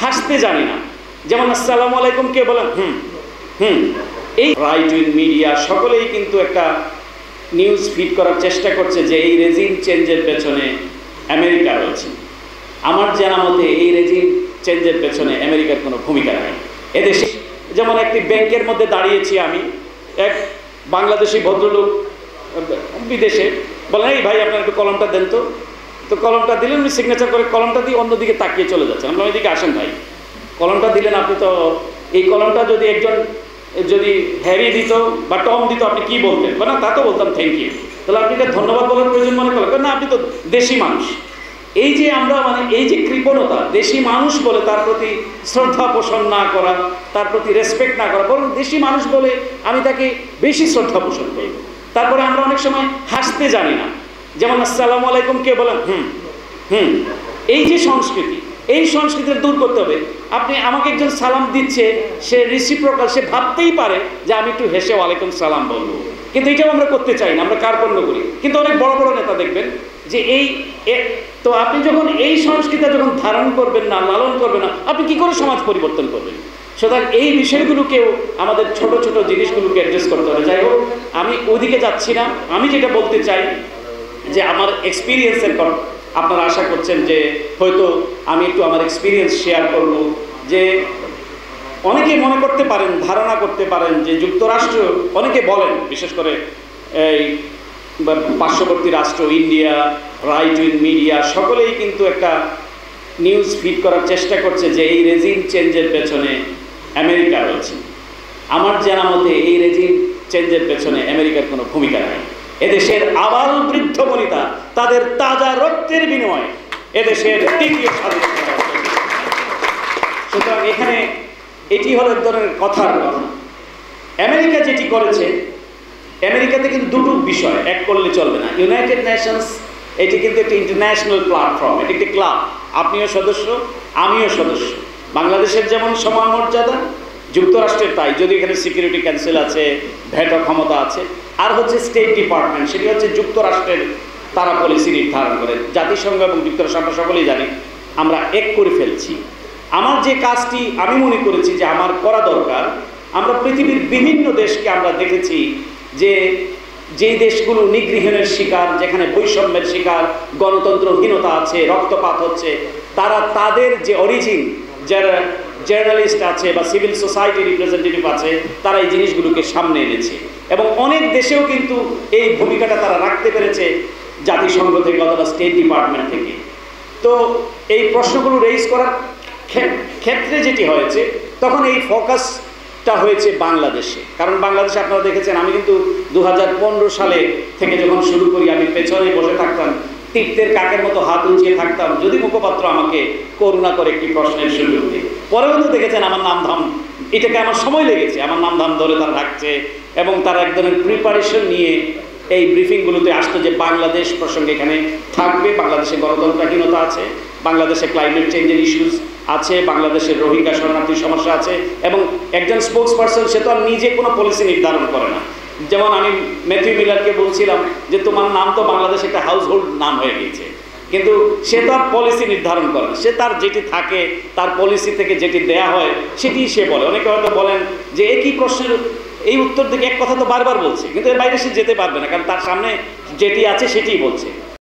হাসতে জানি না। যেমন আসসালামু আলাইকুম কে বলেন হুম হুম। এই রাইট উইং মিডিয়া সকলেই কিন্তু একটা নিউজ ফিড করার চেষ্টা করছে যে এই রেজিম চেঞ্জের পেছনে আমেরিকা রয়েছে। আমার জানা মতে এই রেজিম চেঞ্জের পেছনে আমেরিকার কোনো ভূমিকা নেই। এদেশে যেমন একটি ব্যাংকের মধ্যে দাঁড়িয়েছি আমি, এক বাংলাদেশি ভদ্রলোক বিদেশে বলেন এই ভাই আপনার একটু কলমটা দেন তো। তো কলমটা দিলেন, উনি সিগনেচার করে কলমটা দিয়ে অন্যদিকে তাকিয়ে চলে যাচ্ছেন। আমরা ওইদিকে আসেন ভাই, কলমটা দিলেন আপনি, তো এই কলমটা যদি একজন যদি হ্যারি দিত বা টম দিত আপনি কি বলতেন? না তা তো বলতাম থ্যাংক ইউ। তাহলে আপনি এটা ধন্যবাদ বলার প্রয়োজন মনে করেন না, আপনি তো দেশি মানুষ। এই যে আমরা এই যে কৃপণতা, দেশি মানুষ বলে তার প্রতি শ্রদ্ধা পোষণ না করা, তার প্রতি রেসপেক্ট না করা, বরং দেশি মানুষ বলে আমি তাকে বেশি শ্রদ্ধা পোষণ করি। তারপরে আমরা অনেক সময় হাসতে জানি না। যেমন আসসালামু আলাইকুম কে বলেন হুম হুম। এই যে সংস্কৃতি, এই সংস্কৃতি দূর করতে হবে। আপনি আমাকে একজন সালাম দিচ্ছে, সে রিসিপ্রোকাল, সে ভাবতেই পারে যে আমি একটু হেসে ওয়ালাইকুম সালাম বলবো, কিন্তু এটাও আমরা করতে চাই না, আমরা কার্পণ্য করি। কিন্তু অনেক বড় বড় নেতা দেখবেন যে তো আপনি যখন এই সংস্কৃতি যখন ধারণ করবেন না, লালন করবেন না, আপনি কি করে সমাজ পরিবর্তন করবেন? সুতরাং এই বিষয়গুলোকেও আমাদের ছোট ছোট জিনিসগুলোকে অ্যাড্রেস করতে হবে। যাই হোক, আমি ওদিকে যাচ্ছি না। আমি যেটা বলতে চাই যে আমার এক্সপিরিয়েন্সের পর আপনারা আশা করছেন যে হয়তো আমি একটু আমার এক্সপিরিয়েন্স শেয়ার করব। যে অনেকে মনে করতে পারেন, ধারণা করতে পারেন যে যুক্তরাষ্ট্র, অনেকে বলেন বিশেষ করে এই পার্শ্ববর্তী রাষ্ট্র ইন্ডিয়া, রাইট উইং মিডিয়া সকলেই কিন্তু একটা নিউজ ফিড করার চেষ্টা করছে যে এই রেজিম চেঞ্জের পেছনে আমেরিকা রয়েছে। আমার জানা মতে এই রেজিম চেঞ্জের পেছনে আমেরিকার কোনো ভূমিকা নেই। এদেশের আবাল বৃদ্ধ বনিতা তাদের তাজা রক্তের বিনিময়ে এদেশের তৃতীয় স্বাধীনতা। সুতরাং এখানে এটি হলো এক ধরনের কথার কথা। আমেরিকা যেটি করেছে, আমেরিকাতে কিন্তু দুটো বিষয় এক করলে চলবে না। ইউনাইটেড নেশনস এটি কিন্তু একটি ইন্টারন্যাশনাল প্ল্যাটফর্ম, এটি একটি ক্লাব। আপনিও সদস্য, আমিও সদস্য। বাংলাদেশের যেমন সমান মর্যাদা, যুক্তরাষ্ট্রের তাই, যদি এখানে সিকিউরিটি কাউন্সিল আছে, ভেটো ক্ষমতা আছে। আর হচ্ছে স্টেট ডিপার্টমেন্ট, সেটি হচ্ছে যুক্তরাষ্ট্রের, তারা পলিসি নির্ধারণ করে। জাতিসংঘ এবং যুক্তরাষ্ট্র আমরা সকলেই জানি আমরা এক করে ফেলছি। আমার যে কাজটি আমি মনে করেছি যে আমার করা দরকার, আমরা পৃথিবীর বিভিন্ন দেশকে আমরা দেখেছি যে যেই দেশগুলো নিগৃহীনের শিকার, যেখানে বৈষম্যের শিকার, গণতন্ত্রহীনতা আছে, রক্তপাত হচ্ছে, তারা তাদের যে অরিজিন, যারা জার্নালিস্ট আছে বা সিভিল সোসাইটি রিপ্রেজেন্টেটিভ আছে, তারা এই জিনিসগুলোকে সামনে এনেছে। এবং অনেক দেশেও কিন্তু এই ভূমিকাটা তারা রাখতে পেরেছে, জাতিসংঘ থেকে অথবা স্টেট ডিপার্টমেন্ট থেকে। তো এই প্রশ্নগুলো রেইজ করার ক্ষেত্রে যেটি হয়েছে, তখন এই ফোকাসটা হয়েছে বাংলাদেশে। কারণ বাংলাদেশে আপনারা দেখেছেন, আমি কিন্তু 2015 সালে থেকে যখন শুরু করি, আমি পেছনে বসে থাকতাম, তীর্থের কাকের মতো হাত উঁচিয়ে থাকতাম, যদি মুখপাত্র আমাকে করুণা করে একটি প্রশ্নের সুযোগ দিই। পরেও তো দেখেছেন আমার নাম ধাম, এটাকে আমার সময় লেগেছে, আমার নাম ধাম ধরে তারা রাখছে এবং তারা এক ধরনের প্রিপারেশন নিয়ে এই ব্রিফিংগুলোতে আসতো যে বাংলাদেশ প্রসঙ্গে এখানে থাকবে, বাংলাদেশে গণতন্ত্রহীনতা আছে, বাংলাদেশে ক্লাইমেট চেঞ্জের ইস্যুস আছে, বাংলাদেশের রোহিঙ্গা শরণার্থীর সমস্যা আছে। এবং একজন স্পোক্স পার্সন সে তো আর নিজে কোনো পলিসি নির্ধারণ করে না। যেমন আমি ম্যাথিউ মিলারকে বলছিলাম যে তোমার নাম তো বাংলাদেশে একটা হাউস হোল্ড নাম হয়ে গিয়েছে, কিন্তু সে তো আর পলিসি নির্ধারণ করে না। সে তার যেটি থাকে, তার পলিসি থেকে যেটি দেয়া হয় সেটি সে বলে। অনেকে হয়তো বলেন যে একই প্রশ্নের এই উত্তর দিকে এক কথা তো বারবার বলছে, কিন্তু এর বাইরে সে যেতে পারবে না, কারণ তার সামনে যেটি আছে সেটিই বলছে।